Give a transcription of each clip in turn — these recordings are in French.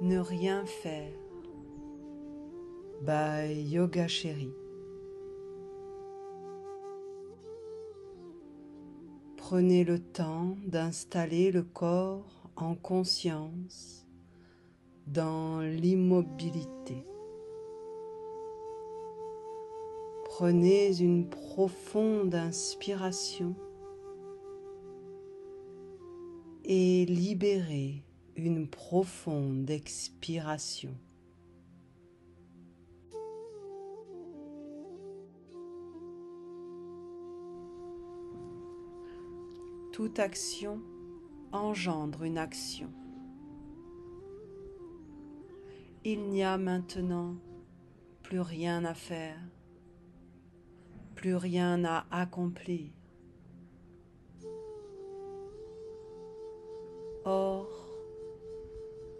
Ne rien faire by Yoga Chérie. Prenez le temps d'installer le corps en conscience dans l'immobilité. Prenez une profonde inspiration et libérez une profonde expiration. Toute action engendre une action. Il n'y a maintenant plus rien à faire, plus rien à accomplir. Or,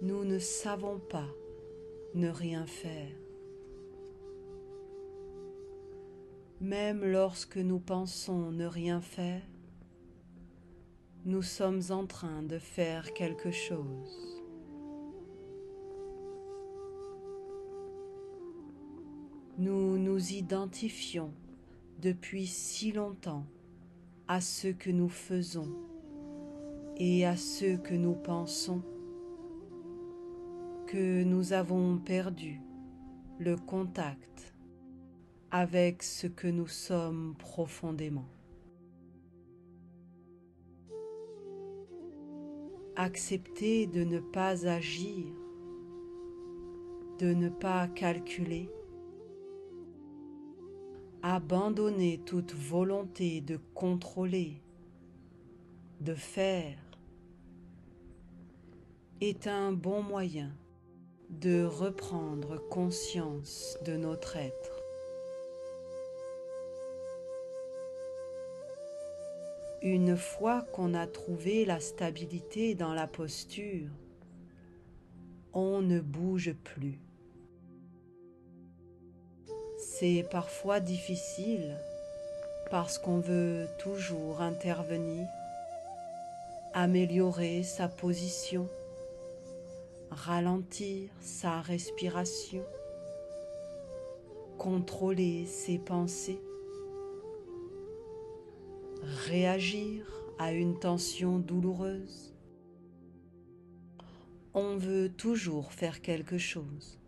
nous ne savons pas ne rien faire. Même lorsque nous pensons ne rien faire, nous sommes en train de faire quelque chose. Nous nous identifions depuis si longtemps à ce que nous faisons et à ce que nous pensons que nous avons perdu le contact avec ce que nous sommes profondément. Accepter de ne pas agir, de ne pas calculer, abandonner toute volonté de contrôler, de faire, est un bon moyen de reprendre conscience de notre être. Une fois qu'on a trouvé la stabilité dans la posture, on ne bouge plus. C'est parfois difficile parce qu'on veut toujours intervenir, améliorer sa position, ralentir sa respiration, contrôler ses pensées, réagir à une tension douloureuse. On veut toujours faire quelque chose.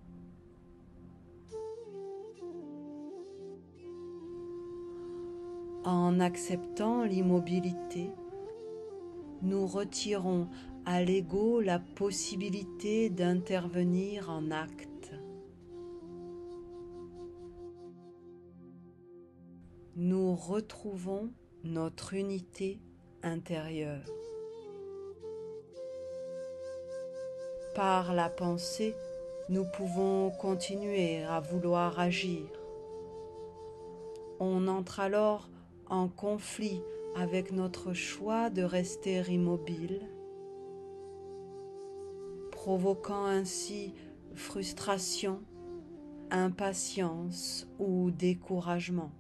En acceptant l'immobilité, nous retirons à l'ego la possibilité d'intervenir en acte. Nous retrouvons notre unité intérieure. Par la pensée, nous pouvons continuer à vouloir agir. On entre alors en conflit avec notre choix de rester immobile, provoquant ainsi frustration, impatience ou découragement.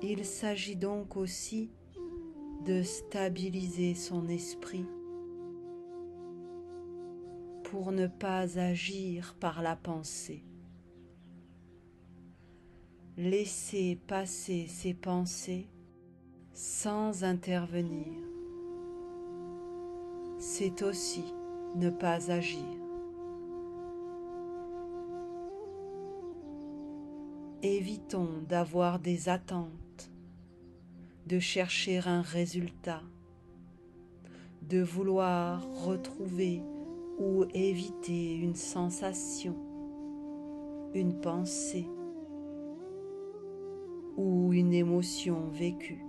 Il s'agit donc aussi de stabiliser son esprit pour ne pas agir par la pensée. Laisser passer ses pensées sans intervenir, c'est aussi ne pas agir. Évitons d'avoir des attentes, de chercher un résultat, de vouloir retrouver ou éviter une sensation, une pensée ou une émotion vécue.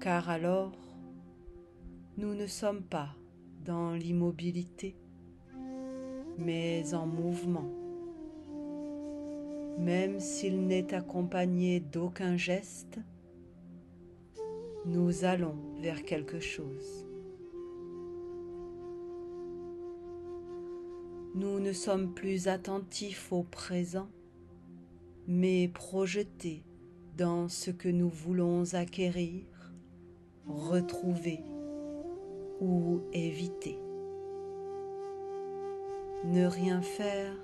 Car alors, nous ne sommes pas dans l'immobilité, mais en mouvement. Même s'il n'est accompagné d'aucun geste, nous allons vers quelque chose. Nous ne sommes plus attentifs au présent, mais projetés dans ce que nous voulons acquérir, retrouver, ou éviter. Ne rien faire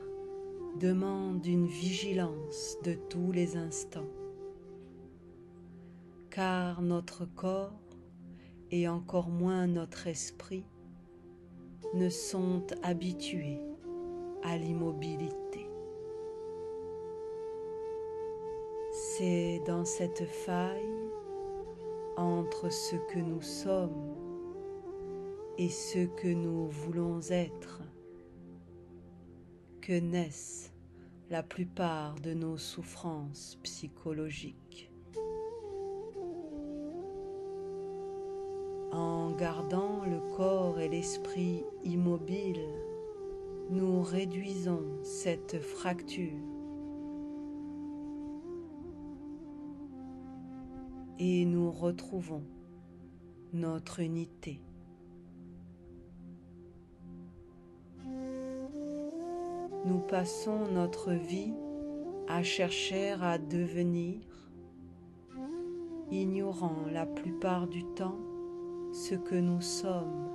demande une vigilance de tous les instants, car notre corps et encore moins notre esprit ne sont habitués à l'immobilité. C'est dans cette faille entre ce que nous sommes et ce que nous voulons être que naissent la plupart de nos souffrances psychologiques. En gardant le corps et l'esprit immobiles, nous réduisons cette fracture et nous retrouvons notre unité. Nous passons notre vie à chercher à devenir, ignorant la plupart du temps ce que nous sommes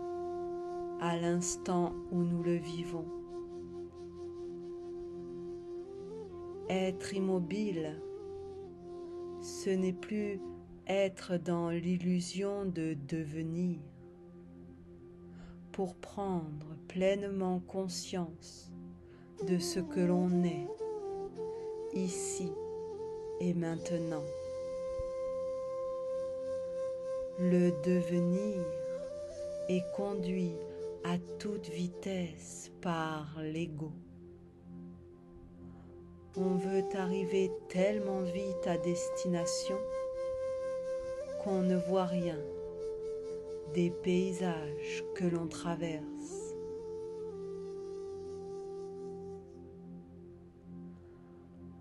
à l'instant où nous le vivons. Être immobile, ce n'est plus être dans l'illusion de devenir. Pour prendre pleinement conscience de ce que l'on est, ici et maintenant. Le devenir est conduit à toute vitesse par l'ego. On veut arriver tellement vite à destination qu'on ne voit rien des paysages que l'on traverse.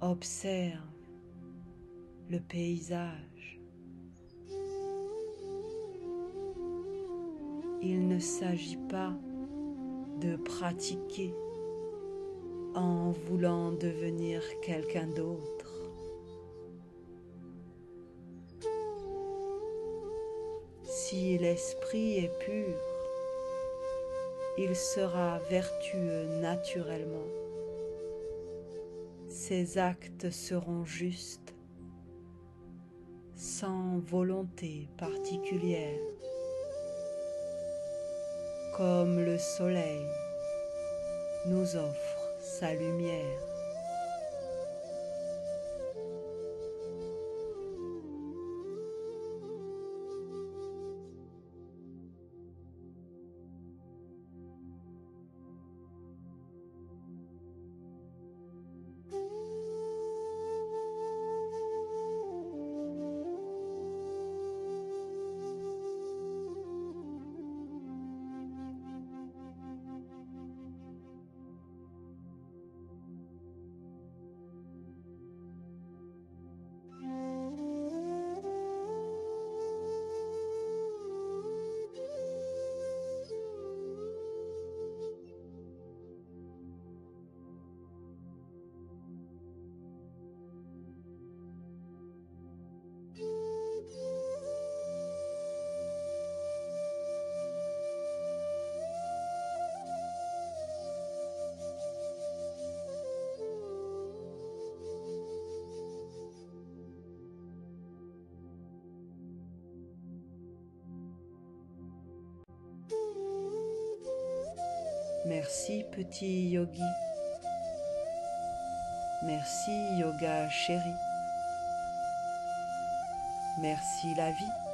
Observe le paysage. Il ne s'agit pas de pratiquer en voulant devenir quelqu'un d'autre. Si l'esprit est pur, il sera vertueux naturellement. Ses actes seront justes, sans volonté particulière, comme le soleil nous offre sa lumière. Merci petit yogi. Merci yoga chéri. Merci la vie.